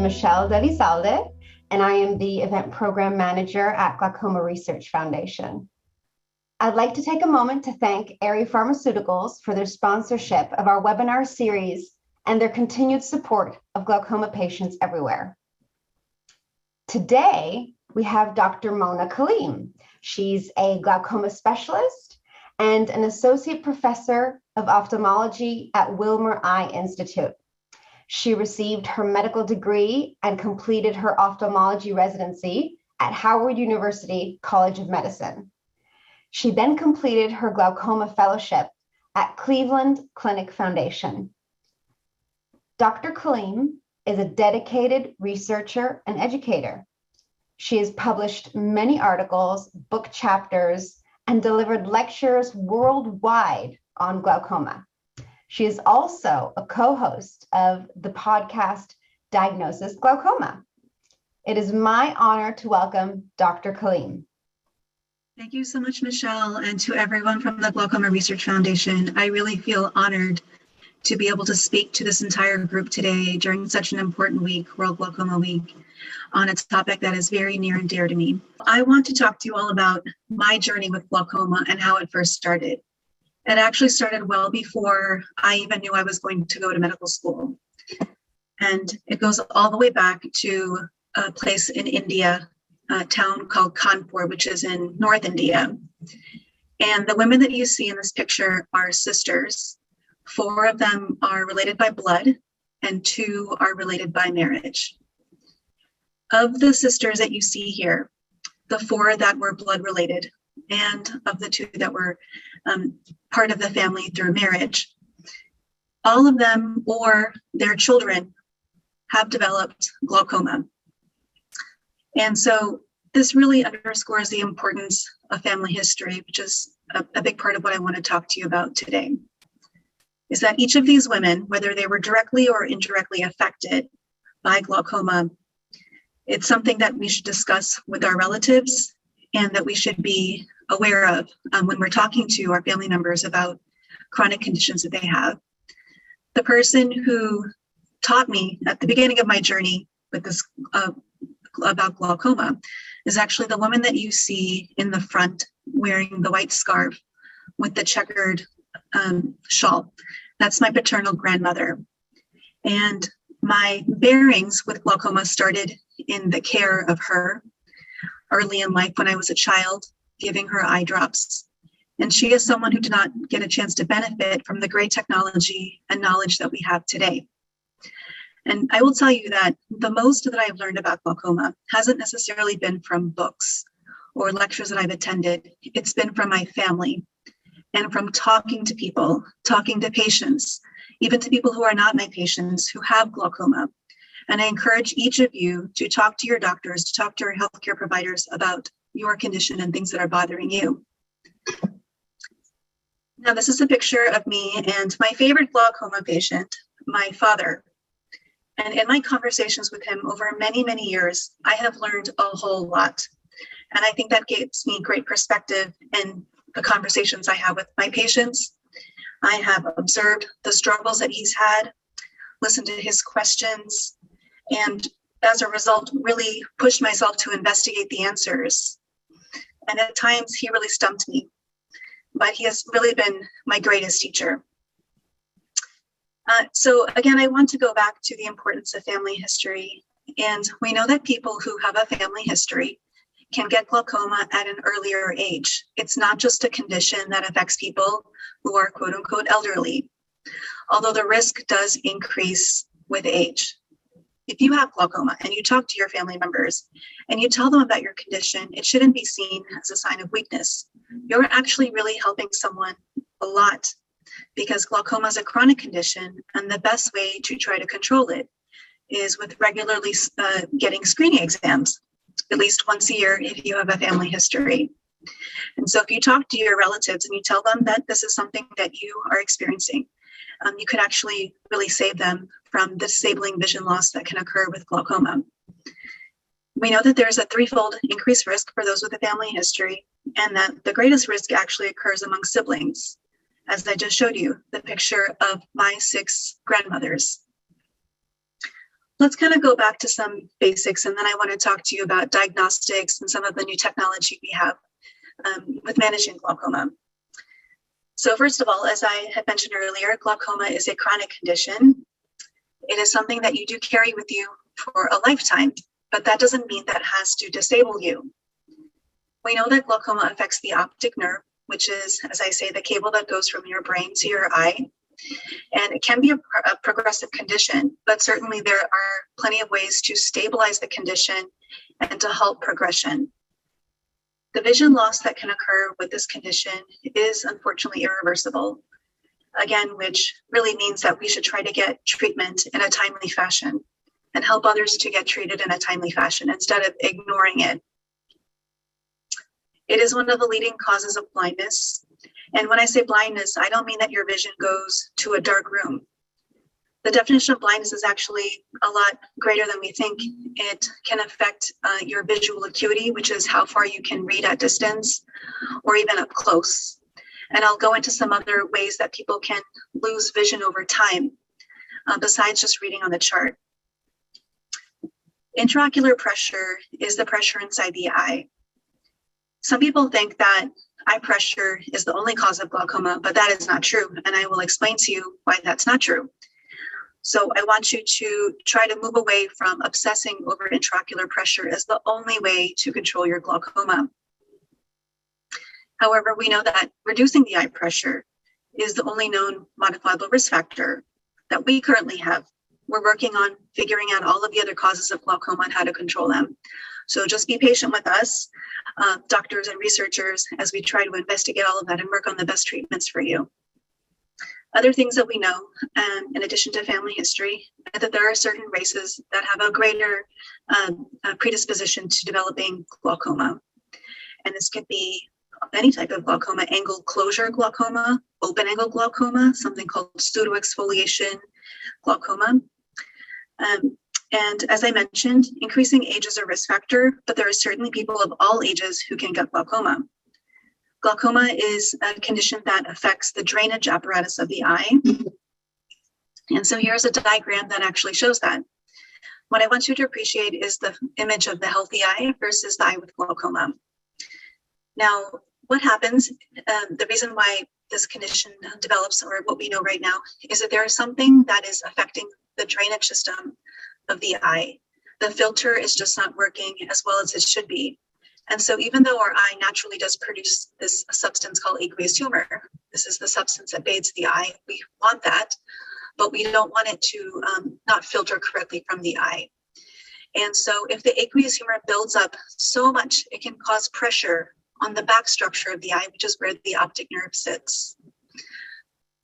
Michelle Delizalde, and I am the Event Program Manager at Glaucoma Research Foundation. I'd like to take a moment to thank Aerie Pharmaceuticals for their sponsorship of our webinar series and their continued support of glaucoma patients everywhere. Today, we have Dr. Mona Kaleem. She's a glaucoma specialist and an associate professor of ophthalmology at Wilmer Eye Institute. She received her medical degree and completed her ophthalmology residency at Howard University College of Medicine. She then completed her glaucoma fellowship at Cleveland Clinic Foundation. Dr. Kaleem is a dedicated researcher and educator. She has published many articles, book chapters, and delivered lectures worldwide on glaucoma. She is also a co-host of the podcast Diagnosis Glaucoma. It is my honor to welcome Dr. Kaleem. Thank you so much, Michelle, and to everyone from the Glaucoma Research Foundation. I really feel honored to be able to speak to this entire group today during such an important week, World Glaucoma Week, on a topic that is very near and dear to me. I want to talk to you all about my journey with glaucoma and how it first started. It actually started well before I even knew I was going to go to medical school. And it goes all the way back to a place in India, a town called Kanpur, which is in North India. And the women that you see in this picture are sisters. 4 of them are related by blood and 2 are related by marriage. Of the sisters that you see here, the 4 that were blood related and of the 2 that were part of the family through marriage, all of them or their children have developed glaucoma. And so this really underscores the importance of family history, which is a big part of what I want to talk to you about today. Is that each of these women, whether they were directly or indirectly affected by glaucoma, it's something that we should discuss with our relatives and that we should be aware of when we're talking to our family members about chronic conditions that they have. The person who taught me at the beginning of my journey with this about glaucoma is actually the woman that you see in the front wearing the white scarf with the checkered shawl. That's my paternal grandmother. And my bearings with glaucoma started in the care of her early in life when I was a child, giving her eye drops. And she is someone who did not get a chance to benefit from the great technology and knowledge that we have today. And I will tell you that the most that I've learned about glaucoma hasn't necessarily been from books or lectures that I've attended. It's been from my family and from talking to people, talking to patients, even to people who are not my patients who have glaucoma. And I encourage each of you to talk to your doctors, to talk to your healthcare providers about your condition and things that are bothering you. Now, this is a picture of me and my favorite glaucoma patient, my father. And in my conversations with him over many, many years, I have learned a whole lot. And I think that gives me great perspective in the conversations I have with my patients. I have observed the struggles that he's had, listened to his questions, and as a result, really pushed myself to investigate the answers. And at times, he really stumped me, but he has really been my greatest teacher. So again, I want to go back to the importance of family history. And we know that people who have a family history can get glaucoma at an earlier age. It's not just a condition that affects people who are quote unquote elderly, although the risk does increase with age. If you have glaucoma and you talk to your family members and you tell them about your condition, it shouldn't be seen as a sign of weakness. You're actually really helping someone a lot because glaucoma is a chronic condition, and the best way to try to control it is with regularly getting screening exams, at least once a year if you have a family history. And so if you talk to your relatives and you tell them that this is something that you are experiencing, you could actually really save them from the disabling vision loss that can occur with glaucoma. We know that there's a 3-fold increased risk for those with a family history, and that the greatest risk actually occurs among siblings. As I just showed you, the picture of my 6 grandmothers. let's kind of go back to some basics, and then I want to talk to you about diagnostics and some of the new technology we have with managing glaucoma. So first of all, as I had mentioned earlier, glaucoma is a chronic condition. It is something that you do carry with you for a lifetime, but that doesn't mean that has to disable you. We know that glaucoma affects the optic nerve, which is, as I say, the cable that goes from your brain to your eye. And it can be a progressive condition, but certainly there are plenty of ways to stabilize the condition and to halt progression. The vision loss that can occur with this condition is unfortunately irreversible, again, which really means that we should try to get treatment in a timely fashion and help others to get treated in a timely fashion instead of ignoring it. It is one of the leading causes of blindness. And when I say blindness, I don't mean that your vision goes to a dark room. The definition of blindness is actually a lot greater than we think. It can affect your visual acuity, which is how far you can read at distance or even up close. And I'll go into some other ways that people can lose vision over time, besides just reading on the chart. Intraocular pressure is the pressure inside the eye. Some people think that eye pressure is the only cause of glaucoma, but that is not true. And I will explain to you why that's not true. So I want you to try to move away from obsessing over intraocular pressure as the only way to control your glaucoma. However, we know that reducing the eye pressure is the only known modifiable risk factor that we currently have. We're working on figuring out all of the other causes of glaucoma and how to control them. So just be patient with us, doctors and researchers, as we try to investigate all of that and work on the best treatments for you. Other things that we know, in addition to family history, is that there are certain races that have a greater predisposition to developing glaucoma. And this could be any type of glaucoma, angle closure glaucoma, open angle glaucoma, something called pseudoexfoliation glaucoma. And as I mentioned, increasing age is a risk factor, but there are certainly people of all ages who can get glaucoma. Glaucoma is a condition that affects the drainage apparatus of the eye. And so here's a diagram that actually shows that. What I want you to appreciate is the image of the healthy eye versus the eye with glaucoma. Now, what happens, the reason why this condition develops, or what we know right now, is that there is something that is affecting the drainage system of the eye. The filter is just not working as well as it should be. And so even though our eye naturally does produce this substance called aqueous humor, this is the substance that bathes the eye, we want that, but we don't want it to not filter correctly from the eye. And so if the aqueous humor builds up so much, it can cause pressure on the back structure of the eye, which is where the optic nerve sits.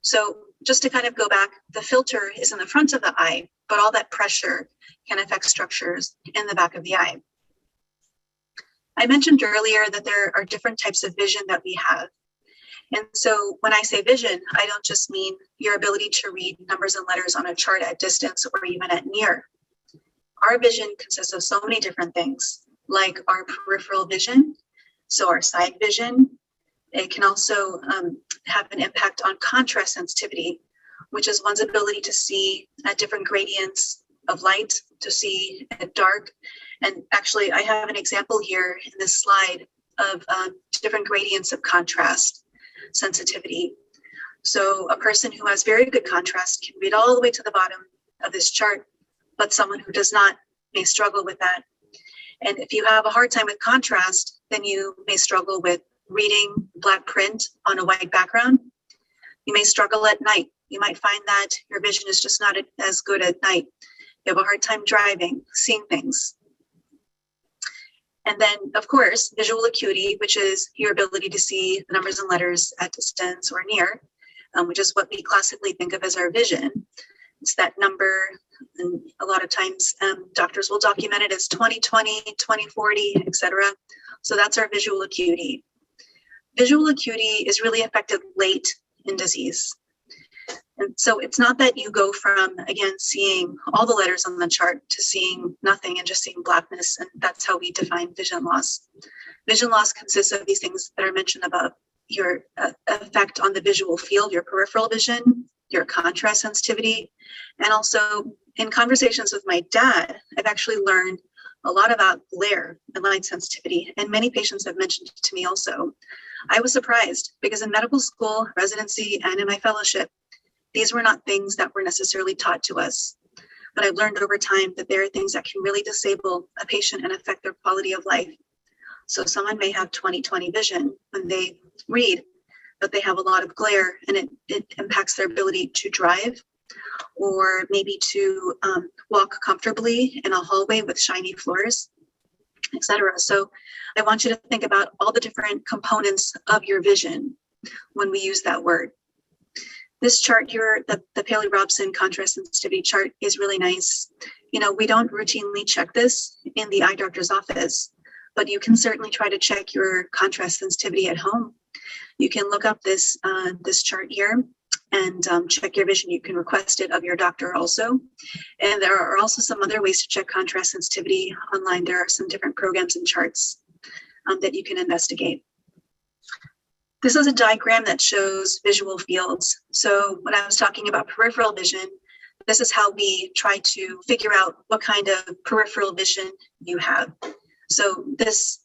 So just to kind of go back, the filter is in the front of the eye, but all that pressure can affect structures in the back of the eye. I mentioned earlier that there are different types of vision that we have. And so when I say vision, I don't just mean your ability to read numbers and letters on a chart at distance or even at near. Our vision consists of so many different things, like our peripheral vision, so our side vision. It can also have an impact on contrast sensitivity, which is one's ability to see at different gradients of light, to see at dark. And actually, I have an example here in this slide of different gradients of contrast sensitivity. So a person who has very good contrast can read all the way to the bottom of this chart, but someone who does not may struggle with that. And if you have a hard time with contrast, then you may struggle with reading black print on a white background. You may struggle at night. You might find that your vision is just not as good at night. You have a hard time driving, seeing things. And then, of course, visual acuity, which is your ability to see the numbers and letters at distance or near, which is what we classically think of as our vision. It's that number, and a lot of times doctors will document it as 20/20, 20/40, etc. So that's our visual acuity. Visual acuity is really affected late in disease. And so it's not that you go from, again, seeing all the letters on the chart to seeing nothing and just seeing blackness, and that's how we define vision loss. Vision loss consists of these things that are mentioned above: your effect on the visual field, your peripheral vision, your contrast sensitivity, and also in conversations with my dad, I've actually learned a lot about glare and light sensitivity, and many patients have mentioned it to me also. I was surprised because in medical school, residency, and in my fellowship, these were not things that were necessarily taught to us. But I've learned over time that there are things that can really disable a patient and affect their quality of life. So someone may have 20/20 vision when they read, but they have a lot of glare, and it impacts their ability to drive, or maybe to walk comfortably in a hallway with shiny floors, etc. So I want you to think about all the different components of your vision when we use that word. This chart here, the Paley-Robson contrast sensitivity chart, is really nice. You know, we don't routinely check this in the eye doctor's office, but you can certainly try to check your contrast sensitivity at home. You can look up this chart here and check your vision. You can request it of your doctor also. And there are also some other ways to check contrast sensitivity online. There are some different programs and charts that you can investigate. This is a diagram that shows visual fields. So when I was talking about peripheral vision, this is how we try to figure out what kind of peripheral vision you have. So this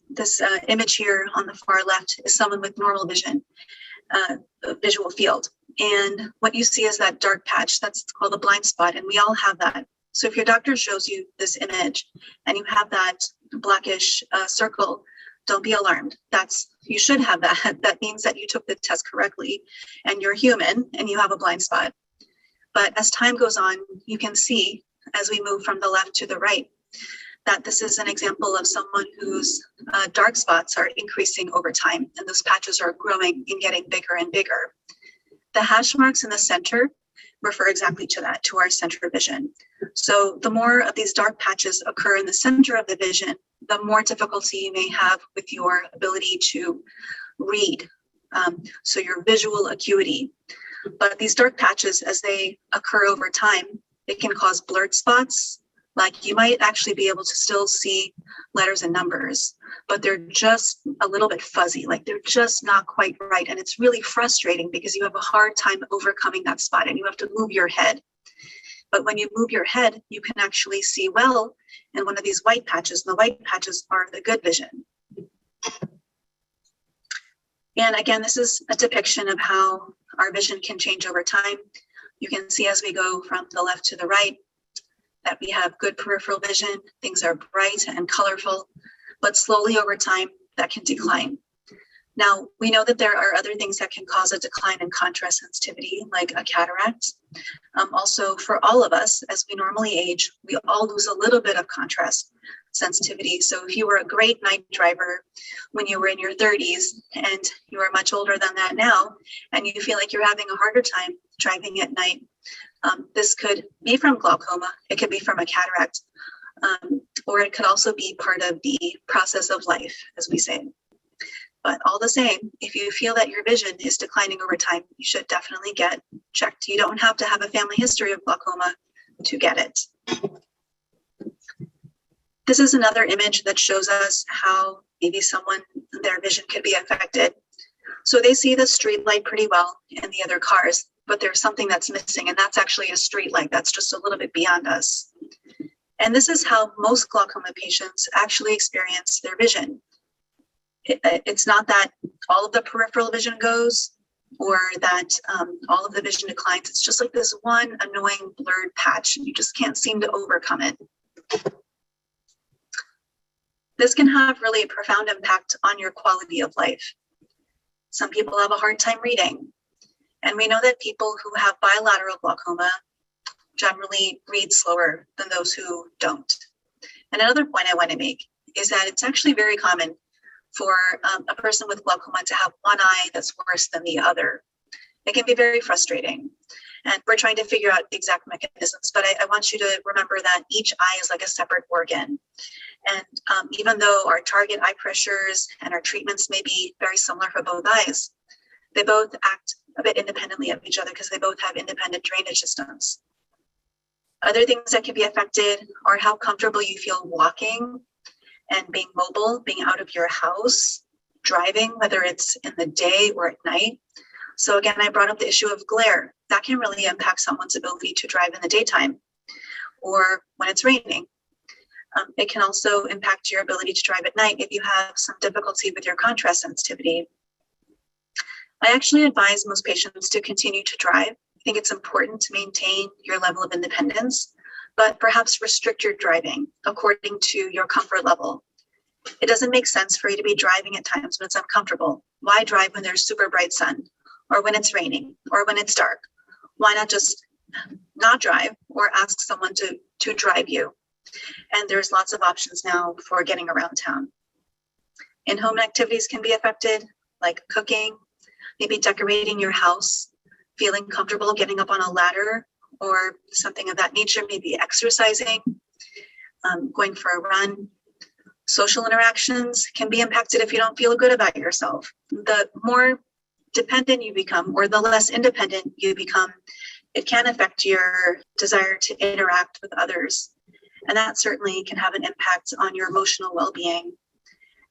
image here on the far left is someone with normal vision, visual field. And what you see is that dark patch, that's called a blind spot, and we all have that. So if your doctor shows you this image and you have that blackish circle, don't be alarmed. You should have that. That means that you took the test correctly and you're human and you have a blind spot. But as time goes on, you can see as we move from the left to the right that this is an example of someone whose dark spots are increasing over time, and those patches are growing and getting bigger and bigger. The hash marks in the center refer exactly to that, to our center vision. So the more of these dark patches occur in the center of the vision, the more difficulty you may have with your ability to read, so your visual acuity. But these dark patches, as they occur over time, they can cause blurred spots. Like you might actually be able to still see letters and numbers, but they're just a little bit fuzzy, like they're just not quite right. And it's really frustrating because you have a hard time overcoming that spot and you have to move your head. But when you move your head, you can actually see well in one of these white patches, and the white patches are the good vision. And again, this is a depiction of how our vision can change over time. You can see as we go from the left to the right that we have good peripheral vision, things are bright and colorful, but slowly over time that can decline. Now, we know that there are other things that can cause a decline in contrast sensitivity, like a cataract. Also, for all of us, as we normally age, we all lose a little bit of contrast sensitivity. So if you were a great night driver when you were in your 30s and you are much older than that now, and you feel like you're having a harder time driving at night, this could be from glaucoma, it could be from a cataract, or it could also be part of the process of life, as we say. But all the same, if you feel that your vision is declining over time, you should definitely get checked. You don't have to have a family history of glaucoma to get it. This is another image that shows us how maybe their vision could be affected. So they see the street light pretty well in the other cars, but there's something that's missing, and that's actually a street light that's just a little bit beyond us. And this is how most glaucoma patients actually experience their vision. It's not that all of the peripheral vision goes or that all of the vision declines. It's just like this one annoying blurred patch. You just can't seem to overcome it. This can have really a profound impact on your quality of life. Some people have a hard time reading. And we know that people who have bilateral glaucoma generally read slower than those who don't. And another point I want to make is that it's actually very common for a person with glaucoma to have one eye that's worse than the other. It can be very frustrating. And we're trying to figure out exact mechanisms, but I want you to remember that each eye is like a separate organ. And even though our target eye pressures and our treatments may be very similar for both eyes, they both act a bit independently of each other because they both have independent drainage systems. Other things that can be affected are how comfortable you feel walking and being mobile, being out of your house, driving, whether it's in the day or at night. So again, I brought up the issue of glare. That can really impact someone's ability to drive in the daytime. or when it's raining. It can also impact your ability to drive at night if you have some difficulty with your contrast sensitivity. I actually advise most patients to continue to drive. I think it's important to maintain your level of independence, but perhaps restrict your driving according to your comfort level. It doesn't make sense for you to be driving at times when it's uncomfortable. Why drive when there's super bright sun, or when it's raining, or when it's dark? Why not just not drive or ask someone to drive you? And there's lots of options now for getting around town. In-home activities can be affected, like cooking, maybe decorating your house, feeling comfortable getting up on a ladder or something of that nature, maybe exercising, going for a run. Social interactions can be impacted if you don't feel good about yourself. The more dependent you become, or the less independent you become, it can affect your desire to interact with others. And that certainly can have an impact on your emotional well-being.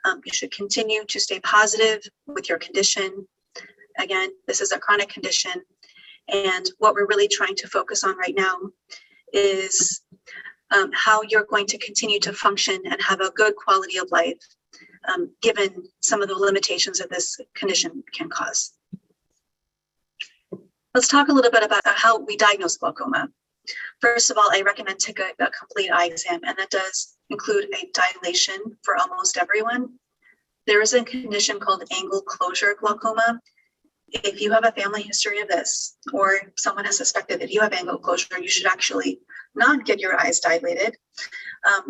You should continue to stay positive with your condition. Again, this is a chronic condition. And what we're really trying to focus on right now is how you're going to continue to function and have a good quality of life, given some of the limitations that this condition can cause. Let's talk a little bit about how we diagnose glaucoma. First of all, I recommend take a complete eye exam, and that does include a dilation for almost everyone. There is a condition called angle closure glaucoma. If you have a family history of this, or someone has suspected that you have angle closure, you should actually not get your eyes dilated.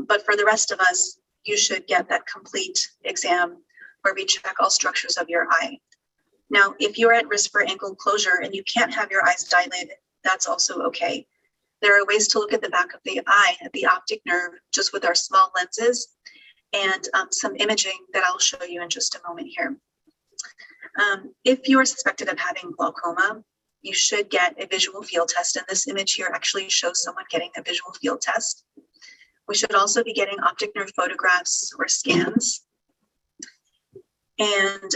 But for the rest of us, you should get that complete exam where we check all structures of your eye. Now, if you're at risk for angle closure and you can't have your eyes dilated, that's also okay. There are ways to look at the back of the eye, at the optic nerve, just with our small lenses, and some imaging that I'll show you in just a moment here. If you are suspected of having glaucoma, you should get a visual field test, and this image here actually shows someone getting a visual field test. We should also be getting optic nerve photographs or scans. And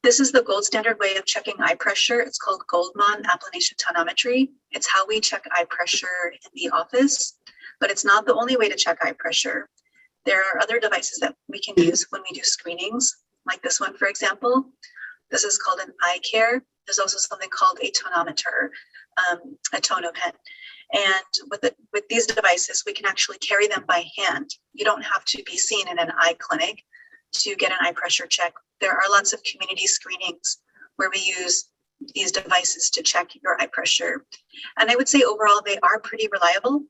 this is the gold standard way of checking eye pressure. It's called Goldmann applanation tonometry. It's how we check eye pressure in the office, but it's not the only way to check eye pressure. There are other devices that we can use when we do screenings, like this one, for example. This is called an eye care. There's also something called a tonometer, a tonopen. And with these devices, we can actually carry them by hand. You don't have to be seen in an eye clinic to get an eye pressure check. There are lots of community screenings where we use these devices to check your eye pressure. And I would say overall, they are pretty reliable.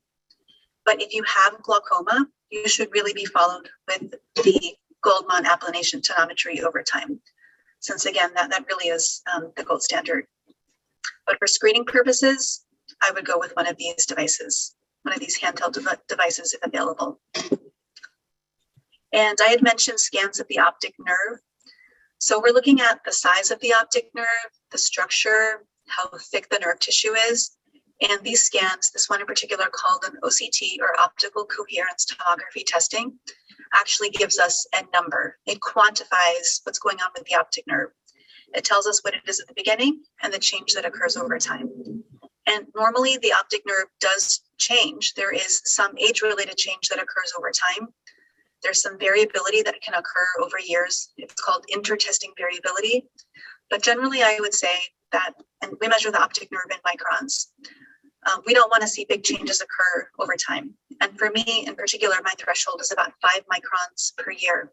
But if you have glaucoma, you should really be followed with the Goldmann applanation tonometry over time, since again, that really is the gold standard. But for screening purposes, I would go with one of these devices, one of these handheld devices if available. And I had mentioned scans of the optic nerve. So we're looking at the size of the optic nerve, the structure, how thick the nerve tissue is. And these scans, this one in particular called an OCT, or optical coherence tomography testing, actually gives us a number. It quantifies what's going on with the optic nerve. It tells us what it is at the beginning and the change that occurs over time. And normally the optic nerve does change. There is some age-related change that occurs over time. There's some variability that can occur over years. It's called intertesting variability. But generally, I would say that, and we measure the optic nerve in microns. We don't want to see big changes occur over time. And for me in particular, my threshold is about 5 microns per year.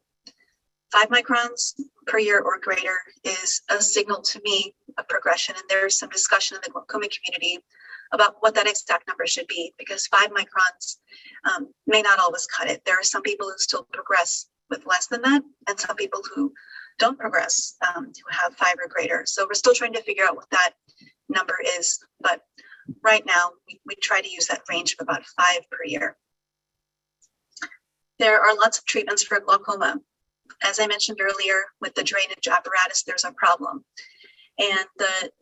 5 microns per year or greater is a signal to me of progression. And there's some discussion in the glaucoma community about what that exact number should be, because 5 microns may not always cut it. There are some people who still progress with less than that, and some people who don't progress, who have 5 or greater. So we're still trying to figure out what that number is. But right now, we try to use that range of about 5 per year. There are lots of treatments for glaucoma. As I mentioned earlier, with the drainage apparatus, there's a problem. And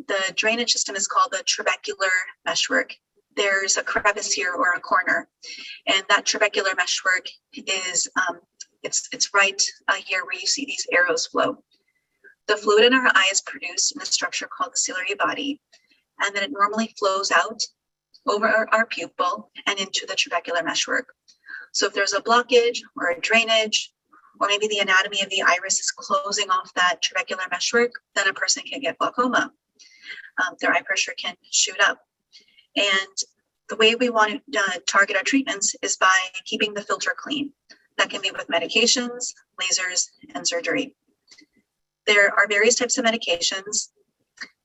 the drainage system is called the trabecular meshwork. There's a crevice here or a corner, and that trabecular meshwork is it's right here where you see these arrows flow. The fluid in our eye is produced in a structure called the ciliary body, and then it normally flows out over our pupil and into the trabecular meshwork. So if there's a blockage or a drainage, or maybe the anatomy of the iris is closing off that trabecular meshwork, then a person can get glaucoma. Their eye pressure can shoot up. And the way we want to target our treatments is by keeping the filter clean. That can be with medications, lasers, and surgery. There are various types of medications.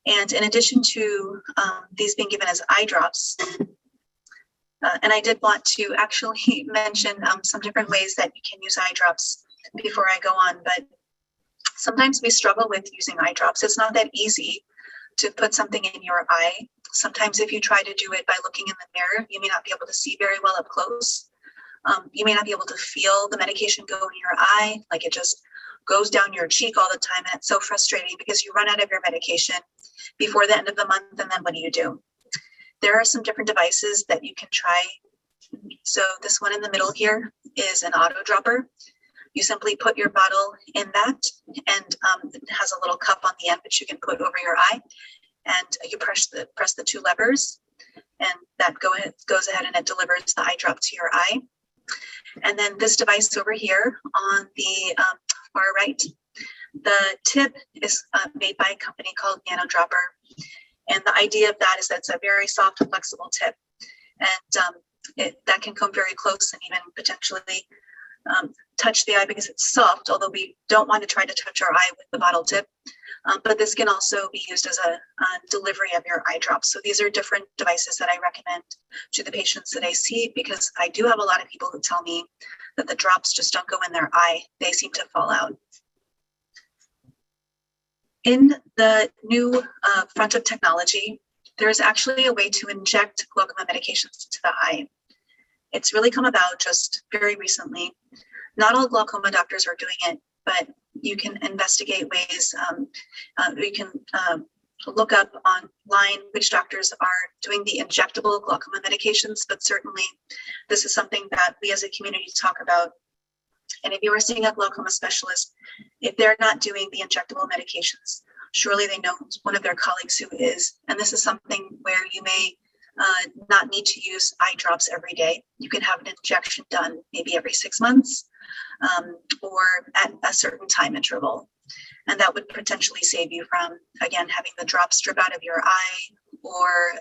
And in addition to these being given as eye drops, and I did want to actually mention some different ways that you can use eye drops before I go on, but sometimes we struggle with using eye drops. It's not that easy to put something in your eye. Sometimes if you try to do it by looking in the mirror, you may not be able to see very well up close. You may not be able to feel the medication go in your eye, like it just goes down your cheek all the time. And it's so frustrating because you run out of your medication before the end of the month, and then what do? There are some different devices that you can try. So this one in the middle here is an auto dropper. You simply put your bottle in that, and it has a little cup on the end which you can put over your eye, and you press the two levers, and that goes ahead and it delivers the eye drop to your eye. And then this device over here on the far right, the tip is made by a company called Nano Dropper. And the idea of that is that it's a very soft, flexible tip. And that can come very close and even potentially touch the eye because it's soft, although we don't want to try to touch our eye with the bottle tip. But this can also be used as a delivery of your eye drops. So these are different devices that I recommend to the patients that I see, because I do have a lot of people who tell me that the drops just don't go in their eye. They seem to fall out. In the new front of technology, there is actually a way to inject glaucoma medications into the eye. It's really come about just very recently. Not all glaucoma doctors are doing it, but you can investigate ways, you can look up online which doctors are doing the injectable glaucoma medications, but certainly this is something that we as a community talk about. And if you are seeing a glaucoma specialist, if they're not doing the injectable medications, surely they know one of their colleagues who is. And this is something where you may not need to use eye drops every day. You can have an injection done maybe every 6 months or at a certain time interval. And that would potentially save you from, again, having the drops drip out of your eye or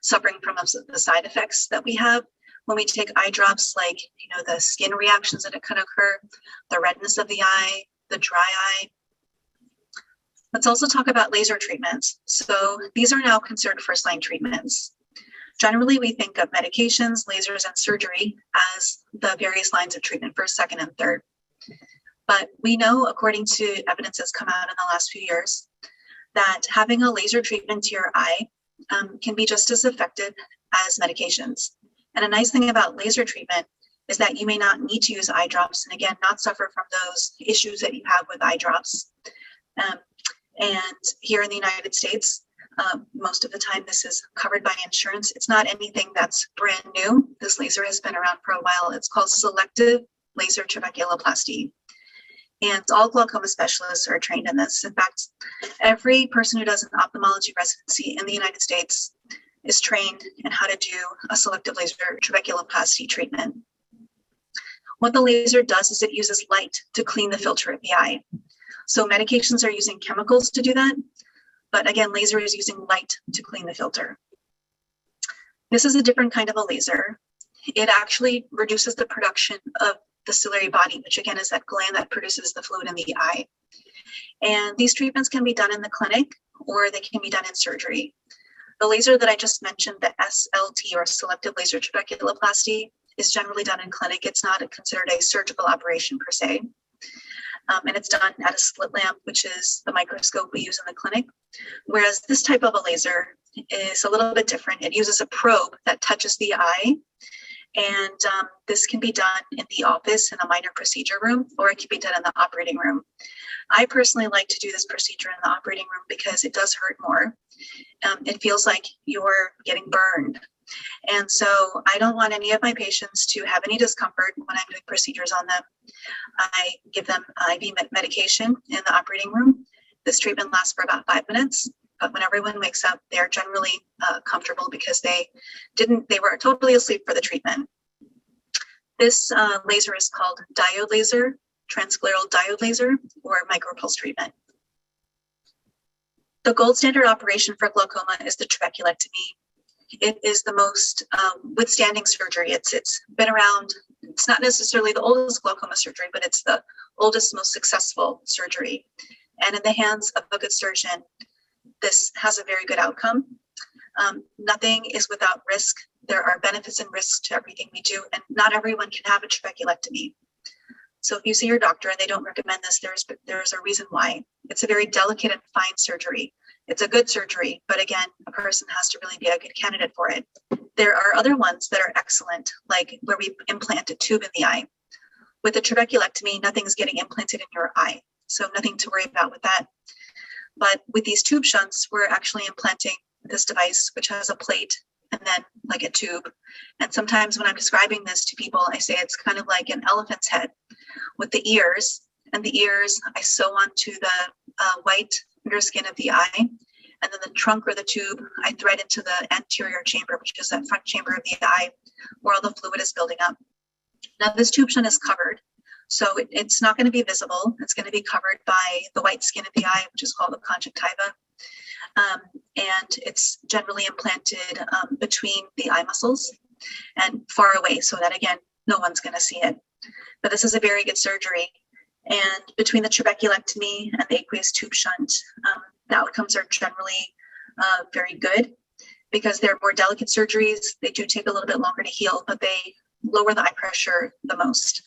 suffering from the side effects that we have when we take eye drops, like, the skin reactions that can occur, the redness of the eye, the dry eye. Let's also talk about laser treatments. So these are now considered first-line treatments. Generally, we think of medications, lasers, and surgery as the various lines of treatment, first, second, and third. But we know, according to evidence that's come out in the last few years, that having a laser treatment to your eye can be just as effective as medications. And a nice thing about laser treatment is that you may not need to use eye drops, and again, not suffer from those issues that you have with eye drops. And here in the United States, most of the time this is covered by insurance. It's not anything that's brand new. This laser has been around for a while. It's called selective laser trabeculoplasty. And all glaucoma specialists are trained in this. In fact, every person who does an ophthalmology residency in the United States is trained in how to do a selective laser trabeculoplasty treatment. What the laser does is it uses light to clean the filter of the eye. So medications are using chemicals to do that, but again, laser is using light to clean the filter. This is a different kind of a laser. It actually reduces the production of the ciliary body, which again is that gland that produces the fluid in the eye. And these treatments can be done in the clinic or they can be done in surgery. The laser that I just mentioned, the SLT or selective laser trabeculoplasty, is generally done in clinic. It's not considered a surgical operation per se. And it's done at a slit lamp, which is the microscope we use in the clinic. Whereas this type of a laser is a little bit different. It uses a probe that touches the eye. And this can be done in the office in a minor procedure room, or it can be done in the operating room. I personally like to do this procedure in the operating room because it does hurt more. It feels like you're getting burned. And so I don't want any of my patients to have any discomfort when I'm doing procedures on them. I give them IV medication in the operating room. This treatment lasts for about 5 minutes. but when everyone wakes up, they're generally comfortable because they were totally asleep for the treatment. This laser is called diode laser, transscleral diode laser, or micropulse treatment. The gold standard operation for glaucoma is the trabeculectomy. It is the most withstanding surgery. It's been around. It's not necessarily the oldest glaucoma surgery, but it's the oldest, most successful surgery. And in the hands of a good surgeon, this has a very good outcome. Nothing is without risk. There are benefits and risks to everything we do, and not everyone can have a trabeculectomy. So if you see your doctor and they don't recommend this, there's a reason why. It's a very delicate and fine surgery. It's a good surgery, but again, a person has to really be a good candidate for it. There are other ones that are excellent, like where we implant a tube in the eye. With a trabeculectomy, nothing's getting implanted in your eye, so nothing to worry about with that. But with these tube shunts, we're actually implanting this device, which has a plate and then like a tube. And sometimes when I'm describing this to people, I say it's kind of like an elephant's head with the ears, and the ears I sew onto the white underskin of the eye, and then the trunk or the tube I thread into the anterior chamber, which is that front chamber of the eye where all the fluid is building up. Now this tube shunt is covered, so it's not going to be visible. It's going to be covered by the white skin of the eye, which is called the conjunctiva. And it's generally implanted between the eye muscles and far away, so that again, no one's going to see it. But this is a very good surgery. And between the trabeculectomy and the aqueous tube shunt, the outcomes are generally very good because they're more delicate surgeries. They do take a little bit longer to heal, but they lower the eye pressure the most.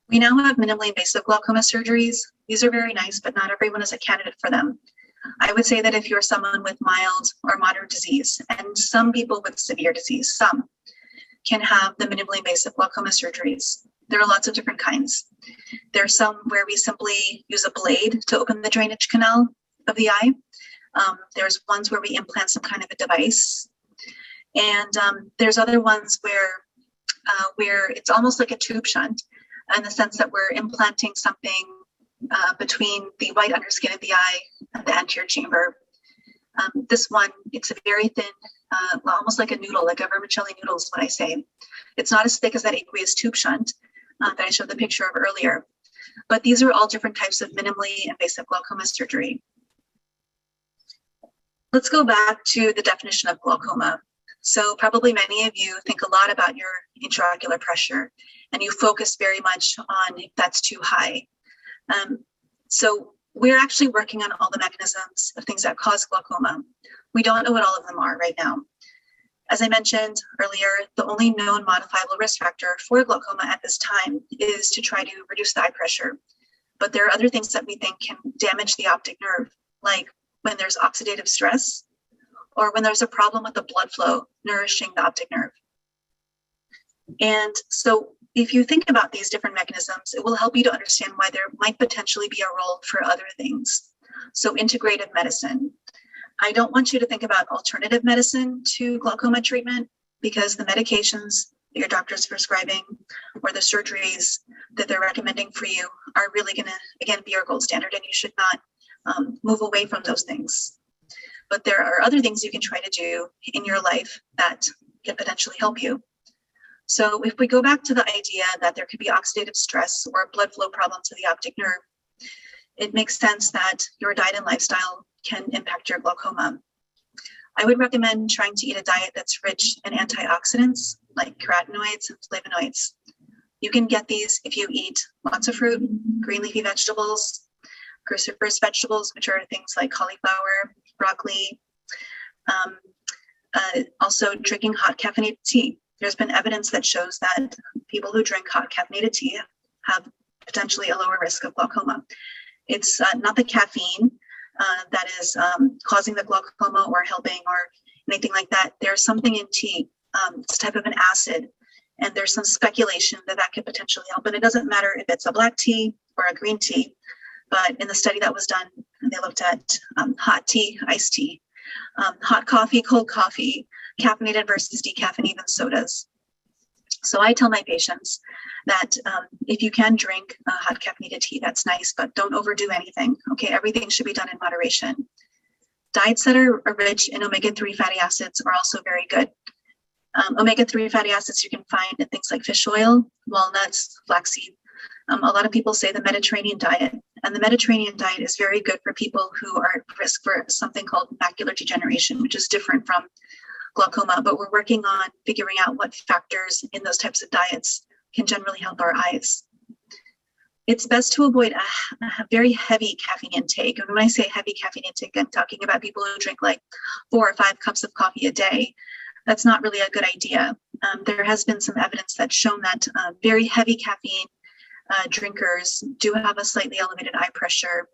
We now have minimally invasive glaucoma surgeries. These are very nice, but not everyone is a candidate for them. I would say that if you're someone with mild or moderate disease, and some people with severe disease, some can have the minimally invasive glaucoma surgeries. There are lots of different kinds. There's some where we simply use a blade to open the drainage canal of the eye. There's ones where we implant some kind of a device. And there's other ones where it's almost like a tube shunt in the sense that we're implanting something between the white underskin of the eye and the anterior chamber. This one, it's a very thin, almost like a noodle, like a vermicelli noodle is what I say. It's not as thick as that aqueous tube shunt that I showed the picture of earlier. But these are all different types of minimally invasive glaucoma surgery. Let's go back to the definition of glaucoma. So probably many of you think a lot about your intraocular pressure, and you focus very much on if that's too high. So we're actually working on all the mechanisms of things that cause glaucoma. We don't know what all of them are right now. As I mentioned earlier, the only known modifiable risk factor for glaucoma at this time is to try to reduce the eye pressure. But there are other things that we think can damage the optic nerve, like when there's oxidative stress or when there's a problem with the blood flow nourishing the optic nerve. And so if you think about these different mechanisms, it will help you to understand why there might potentially be a role for other things. So integrative medicine. I don't want you to think about alternative medicine to glaucoma treatment because the medications that your doctor is prescribing or the surgeries that they're recommending for you are really going to, again, be your gold standard, and you should not move away from those things. But there are other things you can try to do in your life that can potentially help you. So if we go back to the idea that there could be oxidative stress or blood flow problems to the optic nerve, it makes sense that your diet and lifestyle can impact your glaucoma. I would recommend trying to eat a diet that's rich in antioxidants like carotenoids and flavonoids. You can get these if you eat lots of fruit, green leafy vegetables, cruciferous vegetables, which are things like cauliflower, broccoli, also drinking hot caffeinated tea. There's been evidence that shows that people who drink hot caffeinated tea have potentially a lower risk of glaucoma. It's not the caffeine that is causing the glaucoma or helping or anything like that. There's something in tea, it's a type of an acid, and there's some speculation that that could potentially help. And it doesn't matter if it's a black tea or a green tea, but in the study that was done, they looked at hot tea, iced tea, hot coffee, cold coffee, caffeinated versus decaffeinated sodas. So I tell my patients that if you can drink hot caffeinated tea, that's nice, but don't overdo anything. Okay, everything should be done in moderation. Diets that are rich in omega-3 fatty acids are also very good. Omega-3 fatty acids you can find in things like fish oil, walnuts, flaxseed. A lot of people say the Mediterranean diet, and the Mediterranean diet is very good for people who are at risk for something called macular degeneration, which is different from glaucoma, but we're working on figuring out what factors in those types of diets can generally help our eyes. It's best to avoid a very heavy caffeine intake. And when I say heavy caffeine intake, I'm talking about people who drink like 4 or 5 cups of coffee a day. That's not really a good idea. There has been some evidence that's shown that very heavy caffeine drinkers do have a slightly elevated eye pressure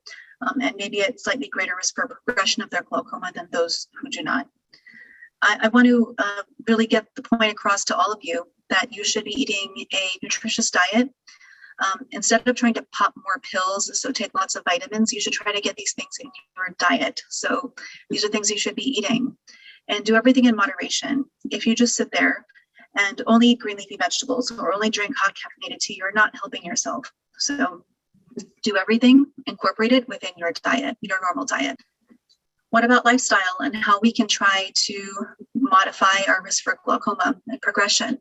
and maybe a slightly greater risk for progression of their glaucoma than those who do not. I want to really get the point across to all of you that you should be eating a nutritious diet. Instead of trying to pop more pills, so take lots of vitamins, you should try to get these things in your diet. So these are things you should be eating, and do everything in moderation. If you just sit there and only eat green leafy vegetables or only drink hot caffeinated tea, you're not helping yourself. So do everything, incorporate it within your diet, your normal diet. What about lifestyle and how we can try to modify our risk for glaucoma and progression?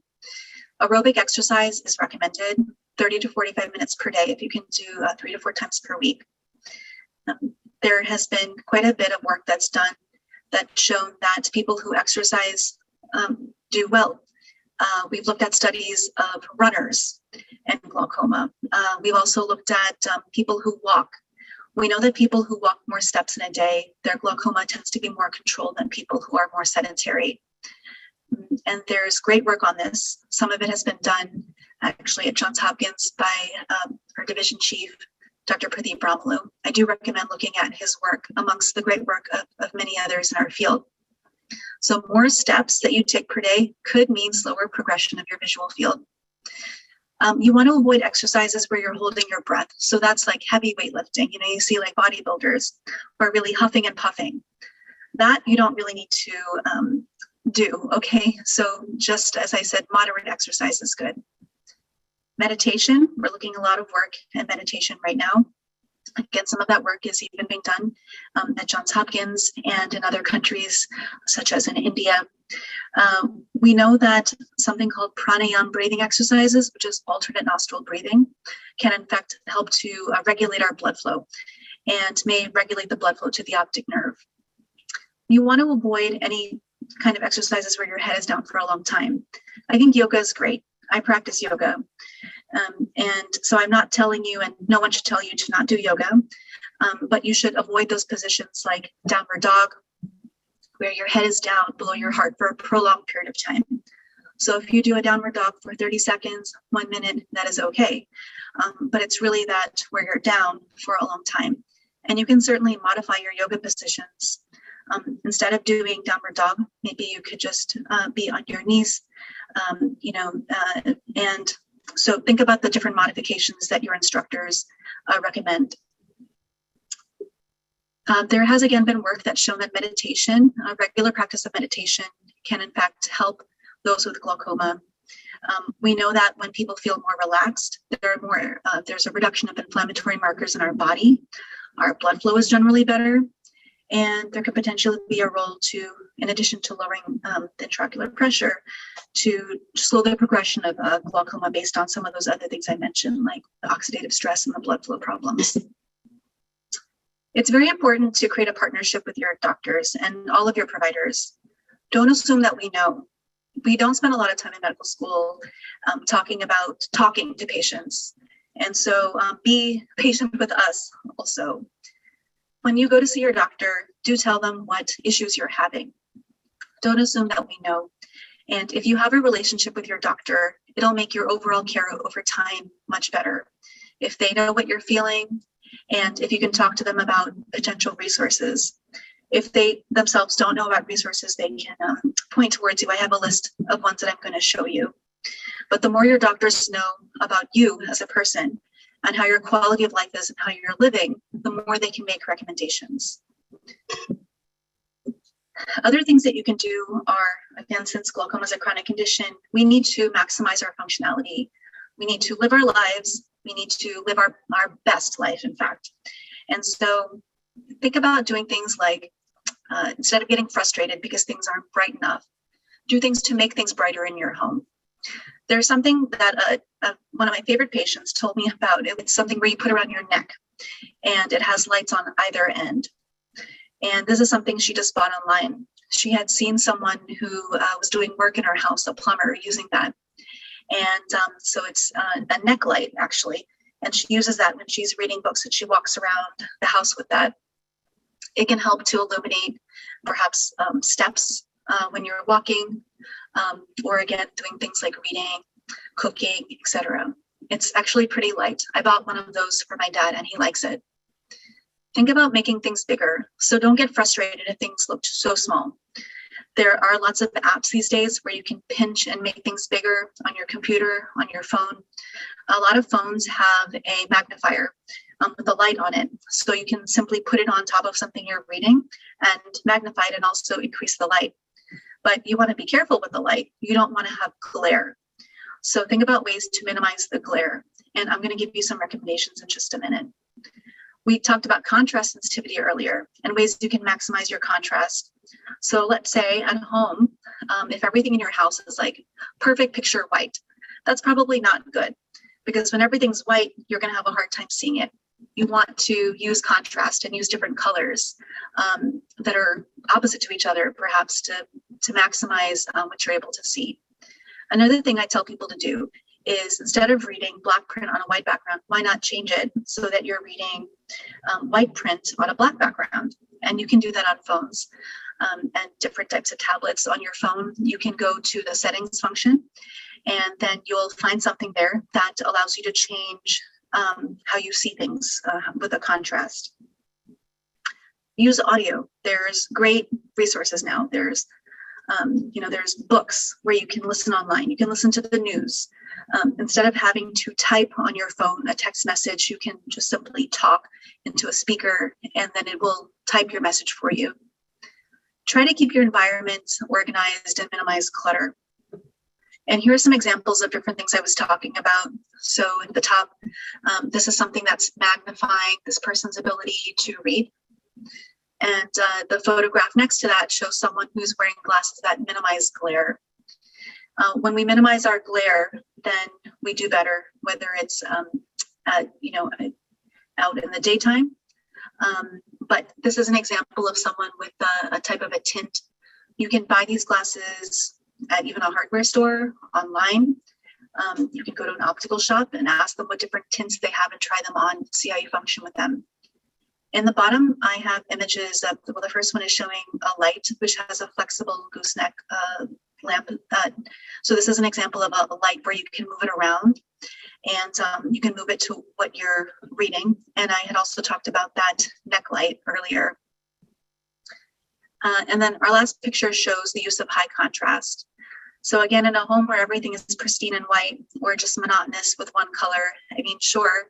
Aerobic exercise is recommended, 30 to 45 minutes per day if you can do 3 to 4 times per week. There has been quite a bit of work that's done that's shown that people who exercise do well. We've looked at studies of runners and glaucoma. We've also looked at people who walk. We know that people who walk more steps in a day, their glaucoma tends to be more controlled than people who are more sedentary. And there's great work on this. Some of it has been done actually at Johns Hopkins by our division chief, Dr. Pradeep Ramlu. I do recommend looking at his work amongst the great work of many others in our field. So more steps that you take per day could mean slower progression of your visual field. You want to avoid exercises where you're holding your breath. So that's like heavy weightlifting. You know, you see like bodybuilders who are really huffing and puffing. That you don't really need to do, okay? So just as I said, moderate exercise is good. Meditation, we're looking a lot of work at meditation right now. Again, some of that work is even being done at Johns Hopkins and in other countries, such as in India. We know that something called pranayama breathing exercises, which is alternate nostril breathing, can in fact help to regulate our blood flow and may regulate the blood flow to the optic nerve. You want to avoid any kind of exercises where your head is down for a long time. I think yoga is great. I practice yoga. And so I'm not telling you, and no one should tell you to not do yoga, but you should avoid those positions like downward dog, where your head is down below your heart for a prolonged period of time. So if you do a downward dog for 30 seconds, 1 minute, that is okay. But it's really that where you're down for a long time. And you can certainly modify your yoga positions. Instead of doing downward dog, maybe you could just be on your knees, and so think about the different modifications that your instructors recommend. There has again been work that's shown that meditation, regular practice of meditation, can in fact help those with glaucoma. We know that when people feel more relaxed, there's a reduction of inflammatory markers in our body. Our blood flow is generally better. And there could potentially be a role to, in addition to lowering the intraocular pressure, to slow the progression of glaucoma based on some of those other things I mentioned, like the oxidative stress and the blood flow problems. It's very important to create a partnership with your doctors and all of your providers. Don't assume that we know. We don't spend a lot of time in medical school talking to patients. And so be patient with us also. When you go to see your doctor, do tell them what issues you're having. Don't assume that we know. And if you have a relationship with your doctor, it'll make your overall care over time much better. If they know what you're feeling, and if you can talk to them about potential resources. If they themselves don't know about resources, they can point towards you. I have a list of ones that I'm going to show you. But the more your doctors know about you as a person, and how your quality of life is and how you're living, the more they can make recommendations. Other things that you can do are, again, since glaucoma is a chronic condition, we need to maximize our functionality. We need to live our lives. We need to live our best life, in fact. And so think about doing things like instead of getting frustrated because things aren't bright enough, do things to make things brighter in your home. There's something that one of my favorite patients told me about. It's something where you put around your neck, and it has lights on either end. And this is something she just bought online. She had seen someone who was doing work in her house, a plumber, using that. And so it's a neck light, actually. And she uses that when she's reading books, and she walks around the house with that. It can help to illuminate perhaps steps when you're walking, or again, doing things like reading, cooking, etc. It's actually pretty light. I bought one of those for my dad, and he likes it. Think about making things bigger. So don't get frustrated if things look so small. There are lots of apps these days where you can pinch and make things bigger on your computer, on your phone. A lot of phones have a magnifier with a light on it. So you can simply put it on top of something you're reading and magnify it and also increase the light. But you want to be careful with the light. You don't want to have glare. So think about ways to minimize the glare. And I'm going to give you some recommendations in just a minute. We talked about contrast sensitivity earlier and ways you can maximize your contrast. So let's say at home, if everything in your house is like perfect picture white, that's probably not good, because when everything's white, you're going to have a hard time seeing it. You want to use contrast and use different colors that are opposite to each other, perhaps to maximize what you're able to see. Another thing I tell people to do is, instead of reading black print on a white background, why not change it so that you're reading white print on a black background? And you can do that on phones and different types of tablets. On your phone, you can go to the settings function, and then you'll find something there that allows you to change how you see things with a contrast. Use audio. There's great resources now. There's books where you can listen online. You can listen to the news. Instead of having to type on your phone a text message, you can just simply talk into a speaker, and then it will type your message for you. Try to keep your environment organized and minimize clutter. And here are some examples of different things I was talking about. So at the top, this is something that's magnifying this person's ability to read. And the photograph next to that shows someone who's wearing glasses that minimize glare. When we minimize our glare, then we do better, whether it's out in the daytime. But this is an example of someone with a type of a tint. You can buy these glasses at even a hardware store, online. You can go to an optical shop and ask them what different tints they have and try them on, see how you function with them. In the bottom, I have images of, well, the first one is showing a light, which has a flexible gooseneck lamp. So this is an example of a light where you can move it around, and you can move it to what you're reading. And I had also talked about that neck light earlier. And then our last picture shows the use of high contrast. So again, in a home where everything is pristine and white, or just monotonous with one color, I mean, sure,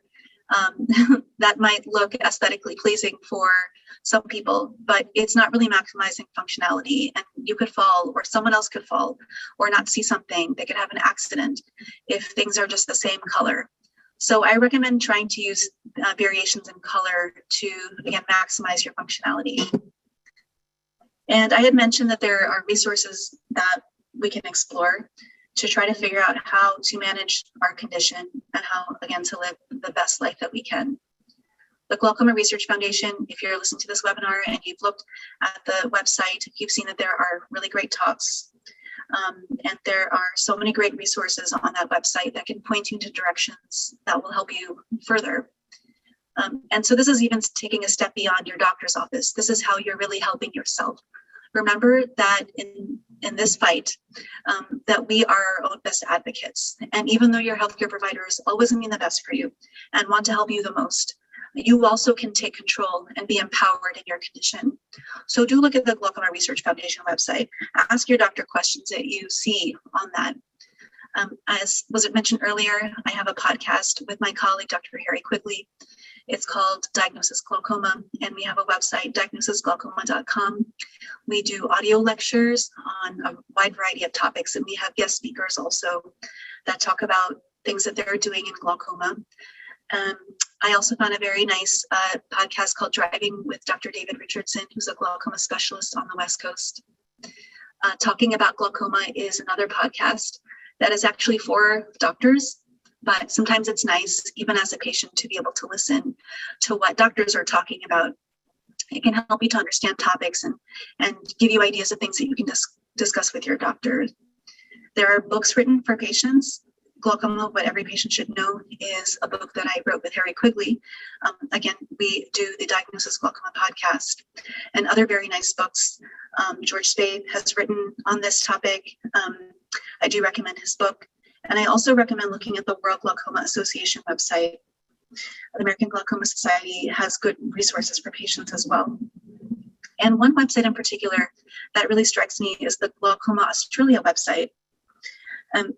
that might look aesthetically pleasing for some people, but it's not really maximizing functionality, and you could fall, or someone else could fall, or not see something. They could have an accident if things are just the same color. So I recommend trying to use variations in color to, again, maximize your functionality. And I had mentioned that there are resources that we can explore to try to figure out how to manage our condition and how, again, to live the best life that we can. The Glaucoma Research Foundation, if you're listening to this webinar and you've looked at the website, you've seen that there are really great talks. And there are so many great resources on that website that can point you into directions that will help you further. And so this is even taking a step beyond your doctor's office. This is how you're really helping yourself. Remember that in this fight, that we are our own best advocates. And even though your healthcare providers always mean the best for you and want to help you the most, you also can take control and be empowered in your condition. So do look at the Glaucoma Research Foundation website. Ask your doctor questions that you see on that. As was it mentioned earlier, I have a podcast with my colleague, Dr. Harry Quigley. It's called Diagnosis Glaucoma, and we have a website, diagnosisglaucoma.com. We do audio lectures on a wide variety of topics, and we have guest speakers also that talk about things that they're doing in glaucoma. I also found a very nice podcast called Driving with Dr. David Richardson, who's a glaucoma specialist on the West Coast. Talking About Glaucoma is another podcast that is actually for doctors, but sometimes it's nice, even as a patient, to be able to listen to what doctors are talking about. It can help you to understand topics and give you ideas of things that you can discuss with your doctor. There are books written for patients. Glaucoma, What Every Patient Should Know is a book that I wrote with Harry Quigley. Again, we do the Diagnosis Glaucoma podcast and other very nice books. George Spade has written on this topic. I do recommend his book. And I also recommend looking at the World Glaucoma Association website. The American Glaucoma Society has good resources for patients as well. And one website in particular that really strikes me is the Glaucoma Australia website.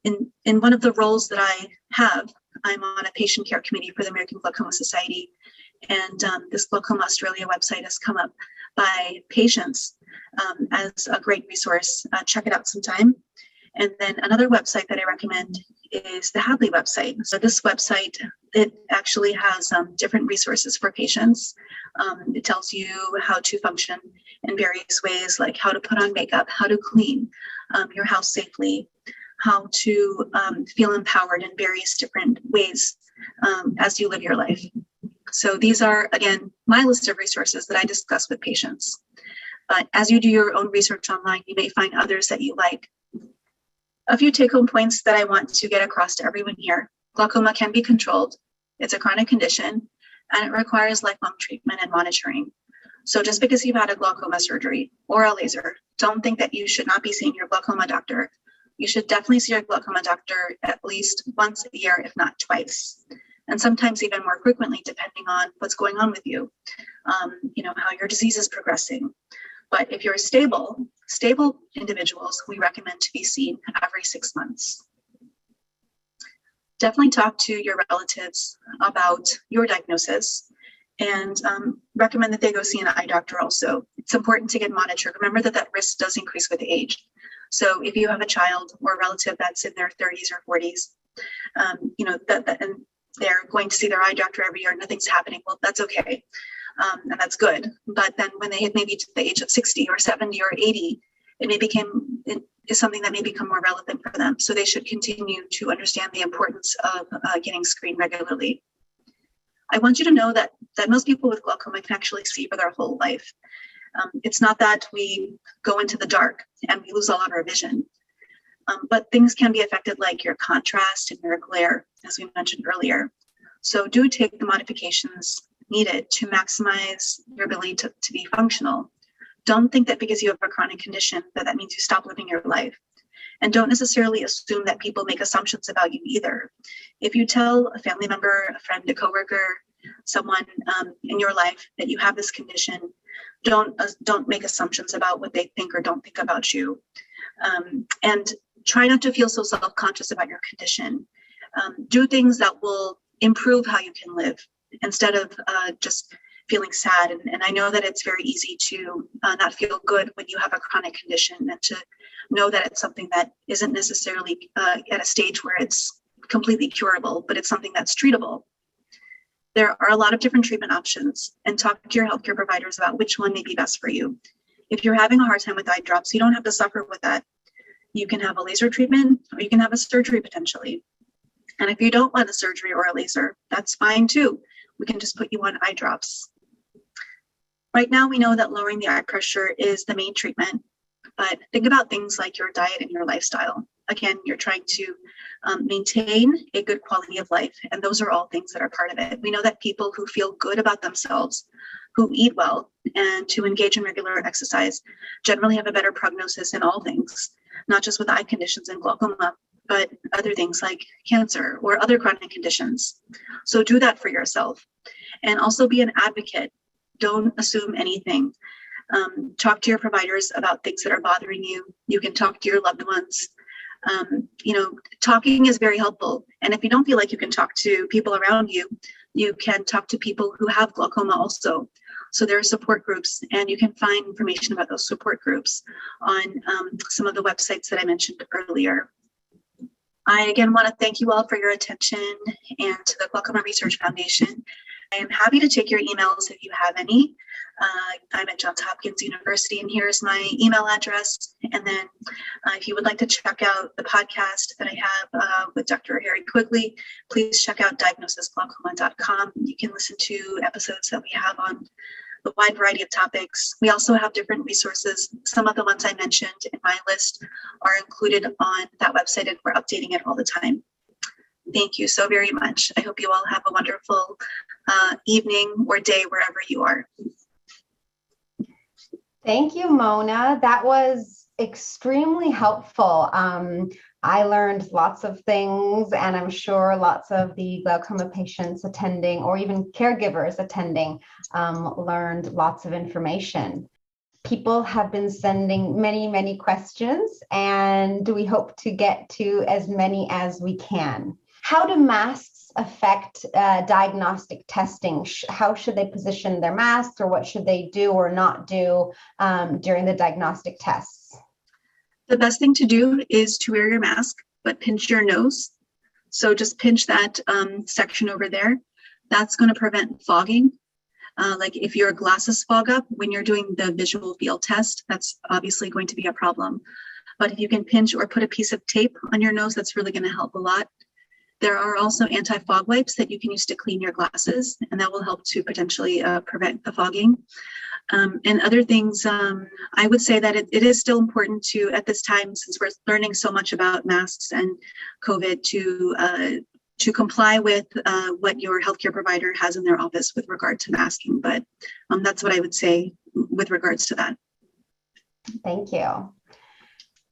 In one of the roles that I have, I'm on a patient care committee for the American Glaucoma Society. And this Glaucoma Australia website has come up by patients as a great resource. Check it out sometime. And then another website that I recommend is the Hadley website. So this website, it actually has different resources for patients. It tells you how to function in various ways, like how to put on makeup, how to clean your house safely, how to feel empowered in various different ways as you live your life. So these are, again, my list of resources that I discuss with patients. But as you do your own research online, you may find others that you like. A few take-home points that I want to get across to everyone here. Glaucoma can be controlled. It's a chronic condition, and it requires lifelong treatment and monitoring. So just because you've had a glaucoma surgery or a laser, don't think that you should not be seeing your glaucoma doctor. You should definitely see your glaucoma doctor at least once a year, if not twice, and sometimes even more frequently, depending on what's going on with you, how your disease is progressing. But if you're stable individuals, we recommend to be seen every 6 months. Definitely talk to your relatives about your diagnosis and recommend that they go see an eye doctor also. It's important to get monitored. Remember that risk does increase with age. So if you have a child or a relative that's in their 30s or 40s, and they're going to see their eye doctor every year and nothing's happening, well, that's okay. And that's good. But then when they hit maybe to the age of 60 or 70 or 80, it is something that may become more relevant for them. So they should continue to understand the importance of getting screened regularly. I want you to know that most people with glaucoma can actually see for their whole life. It's not that we go into the dark and we lose all of our vision, but things can be affected, like your contrast and your glare, as we mentioned earlier. So do take the modifications needed to maximize your ability to be functional. Don't think that because you have a chronic condition that means you stop living your life. And don't necessarily assume that people make assumptions about you either. If you tell a family member, a friend, a coworker, someone in your life that you have this condition, don't make assumptions about what they think or don't think about you. And try not to feel so self-conscious about your condition. Do things that will improve how you can live instead of just feeling sad. And I know that it's very easy to not feel good when you have a chronic condition, and to know that it's something that isn't necessarily at a stage where it's completely curable, but it's something that's treatable. There are a lot of different treatment options, and talk to your healthcare providers about which one may be best for you. If you're having a hard time with eye drops, you don't have to suffer with that. You can have a laser treatment, or you can have a surgery potentially. And if you don't want a surgery or a laser, that's fine too. We can just put you on eye drops. Right now, we know that lowering the eye pressure is the main treatment, but think about things like your diet and your lifestyle. Again, you're trying to maintain a good quality of life, and those are all things that are part of it. We know that people who feel good about themselves, who eat well, and to engage in regular exercise generally have a better prognosis in all things, not just with eye conditions and glaucoma, but other things like cancer or other chronic conditions. So do that for yourself, and also be an advocate. Don't assume anything. Talk to your providers about things that are bothering you. You can talk to your loved ones. Talking is very helpful. And if you don't feel like you can talk to people around you, you can talk to people who have glaucoma also. So there are support groups, and you can find information about those support groups on some of the websites that I mentioned earlier. I again want to thank you all for your attention, and to the Glaucoma Research Foundation. am happy to take your emails if you have any. I'm at Johns Hopkins University, and here's my email address. And then if you would like to check out the podcast that I have with Dr. Harry Quigley, please check out diagnosisglaucoma.com. You can listen to episodes that we have on a wide variety of topics. We also have different resources. Some of the ones I mentioned in my list are included on that website, and we're updating it all the time. Thank you so very much. I hope you all have a wonderful evening or day wherever you are. Thank you, Mona. That was extremely helpful. I learned lots of things, and I'm sure lots of the glaucoma patients attending, or even caregivers attending, learned lots of information. People have been sending many, many questions, and we hope to get to as many as we can. How do masks affect diagnostic testing? How should they position their masks, or what should they do or not do during the diagnostic tests? The best thing to do is to wear your mask, but pinch your nose. So just pinch that section over there. That's going to prevent fogging. Like if your glasses fog up when you're doing the visual field test, that's obviously going to be a problem. But if you can pinch or put a piece of tape on your nose, that's really going to help a lot. There are also anti-fog wipes that you can use to clean your glasses, and that will help to potentially prevent the fogging. And other things, I would say that it is still important to, at this time, since we're learning so much about masks and COVID, to comply with what your healthcare provider has in their office with regard to masking. But that's what I would say with regards to that. Thank you.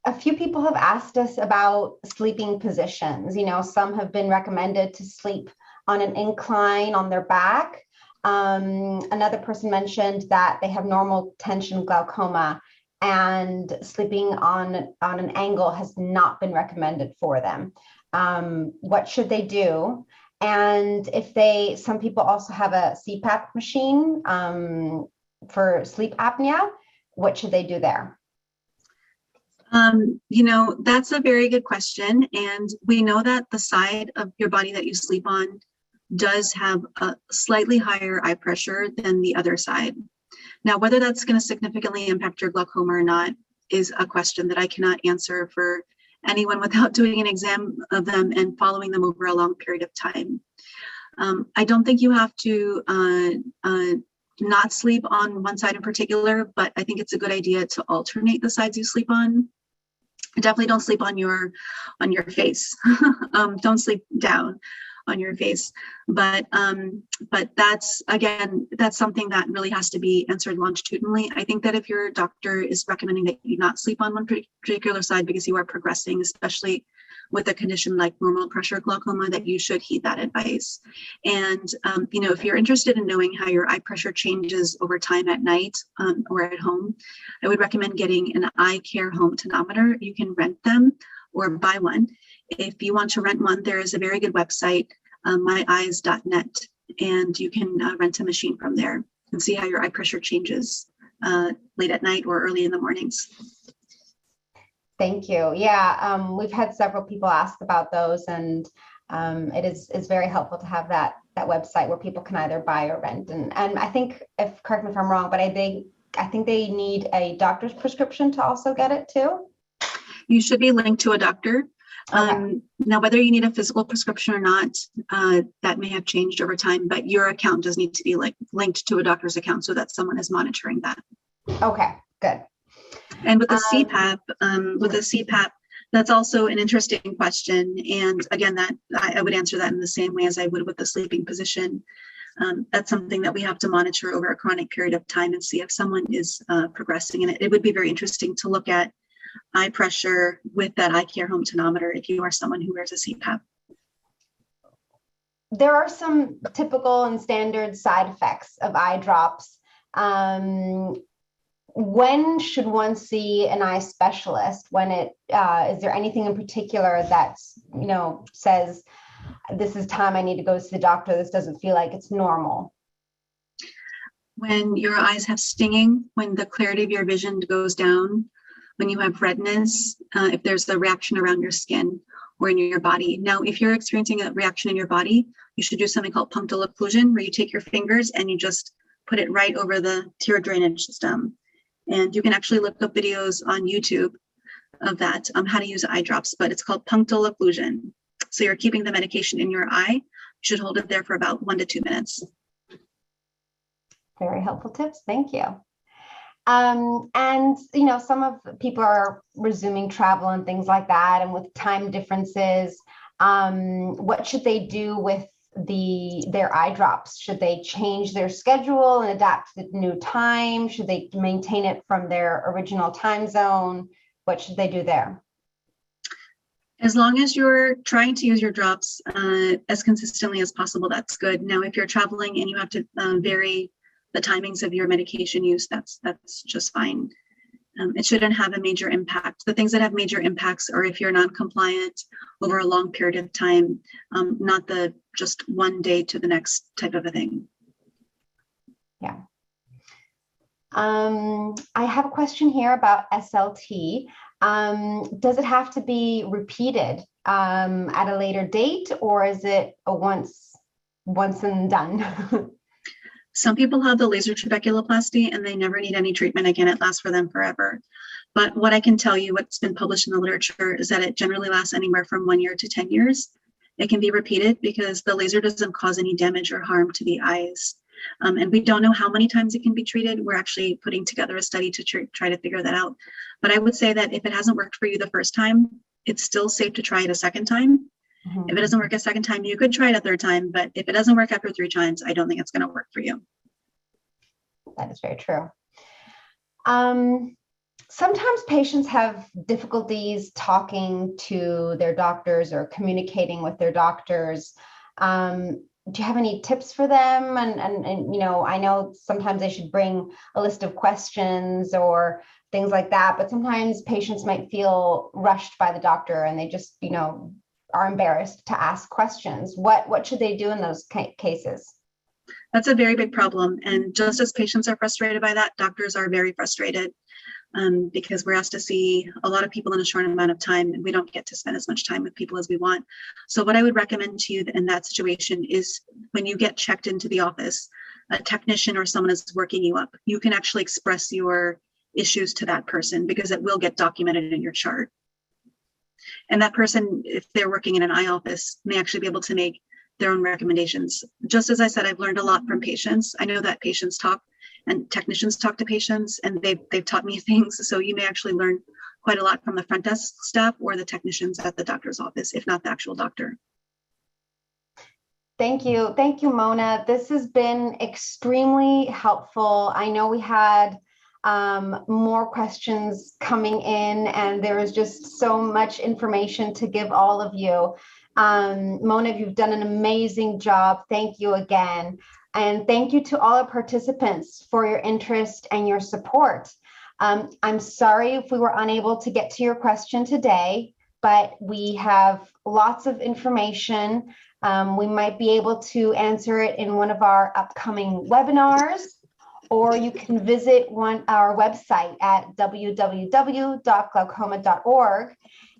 A few people have asked us about sleeping positions. You know, some have been recommended to sleep on an incline on their back. Another person mentioned that they have normal tension glaucoma, and sleeping on an angle has not been recommended for them. What should they do? And if some people also have a CPAP machine for sleep apnea, what should they do there? You know, that's a very good question. And we know that the side of your body that you sleep on does have a slightly higher eye pressure than the other side. Now, whether that's going to significantly impact your glaucoma or not is a question that I cannot answer for anyone without doing an exam of them and following them over a long period of time. I don't think you have to not sleep on one side in particular, but I think it's a good idea to alternate the sides you sleep on. Definitely don't sleep on your face. Don't sleep down on your face. But that's, again, that's something that really has to be answered longitudinally. I think that if your doctor is recommending that you not sleep on one particular side because you are progressing, especially with a condition like normal pressure glaucoma, that you should heed that advice. And, you know, if you're interested in knowing how your eye pressure changes over time at night or at home, I would recommend getting an eye care home tonometer. You can rent them or buy one. If you want to rent one, there is a very good website, myeyes.net, and you can rent a machine from there and see how your eye pressure changes late at night or early in the mornings. Thank you. Yeah, we've had several people ask about those, and it is very helpful to have that website where people can either buy or rent. And I think, correct me if I'm wrong, but I think they need a doctor's prescription to also get it too. You should be linked to a doctor. Okay. Now, whether you need a physical prescription or not, that may have changed over time, but your account does need to be linked to a doctor's account so that someone is monitoring that. Okay, good. And with the CPAP, that's also an interesting question. And again, that I would answer that in the same way as I would with the sleeping position. That's something that we have to monitor over a chronic period of time and see if someone is progressing. And it would be very interesting to look at eye pressure with that eye care home tonometer if you are someone who wears a CPAP. There are some typical and standard side effects of eye drops. When should one see an eye specialist? Is there anything in particular that's, says this is time I need to go see the doctor, this doesn't feel like it's normal? When your eyes have stinging, when the clarity of your vision goes down, when you have redness, if there's a reaction around your skin or in your body. Now, if you're experiencing a reaction in your body, you should do something called punctal occlusion, where you take your fingers and you just put it right over the tear drainage system. And you can actually look up videos on YouTube of that, how to use eye drops, but it's called punctal occlusion. So you're keeping the medication in your eye. You should hold it there for about 1 to 2 minutes. Very helpful tips. Thank you. And, you know, some of the people are resuming travel and things like that. And with time differences, what should they do with their eye drops? Should they change their schedule and adapt to the new time? Should they maintain it from their original time zone? What should they do there? As long as you're trying to use your drops as consistently as possible, that's good. Now, if you're traveling and you have to vary the timings of your medication use, that's just fine. It shouldn't have a major impact. The things that have major impacts are if you're non-compliant over a long period of time, not the just one day to the next type of a thing. Yeah. I have a question here about SLT. Does it have to be repeated at a later date, or is it a once and done? Some people have the laser trabeculoplasty and they never need any treatment again. It lasts for them forever. But what I can tell you, what's been published in the literature, is that it generally lasts anywhere from 1 year to 10 years. It can be repeated because the laser doesn't cause any damage or harm to the eyes. And we don't know how many times it can be treated. We're actually putting together a study to try to figure that out. But I would say that if it hasn't worked for you the first time, it's still safe to try it a second time. If it doesn't work a second time, you could try it a third time. But if it doesn't work after 3 times, I don't think it's going to work for you. That is very true. Sometimes patients have difficulties talking to their doctors or communicating with their doctors. Do you have any tips for them? And you know, I know sometimes they should bring a list of questions or things like that, but sometimes patients might feel rushed by the doctor and they just, you know, are embarrassed to ask questions. What should they do in those cases? That's a very big problem. And just as patients are frustrated by that, doctors are very frustrated because we're asked to see a lot of people in a short amount of time, and we don't get to spend as much time with people as we want. So what I would recommend to you in that situation is when you get checked into the office, a technician or someone is working you up, you can actually express your issues to that person because it will get documented in your chart. And that person, if they're working in an eye office, may actually be able to make their own recommendations. Just as I said, I've learned a lot from patients. I know that patients talk and technicians talk to patients, and they've taught me things. So you may actually learn quite a lot from the front desk staff or the technicians at the doctor's office, if not the actual doctor. Thank you. Thank you, Mona. This has been extremely helpful. I know we had more questions coming in, and there is just so much information to give all of you. Mona, you've done an amazing job. Thank you again. And thank you to all our participants for your interest and your support. I'm sorry if we were unable to get to your question today, but we have lots of information. We might be able to answer it in one of our upcoming webinars, or you can visit our website at www.glaucoma.org.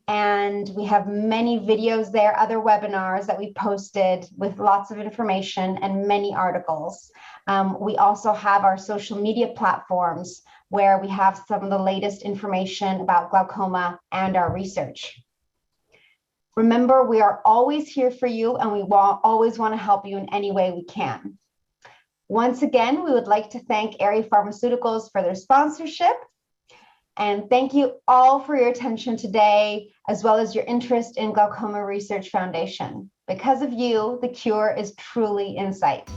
And we have many videos there, other webinars that we posted with lots of information and many articles. We also have our social media platforms where we have some of the latest information about glaucoma and our research. Remember, we are always here for you, and we always want to help you in any way we can. Once again, we would like to thank Aerie Pharmaceuticals for their sponsorship. And thank you all for your attention today, as well as your interest in Glaucoma Research Foundation. Because of you, the cure is truly in sight.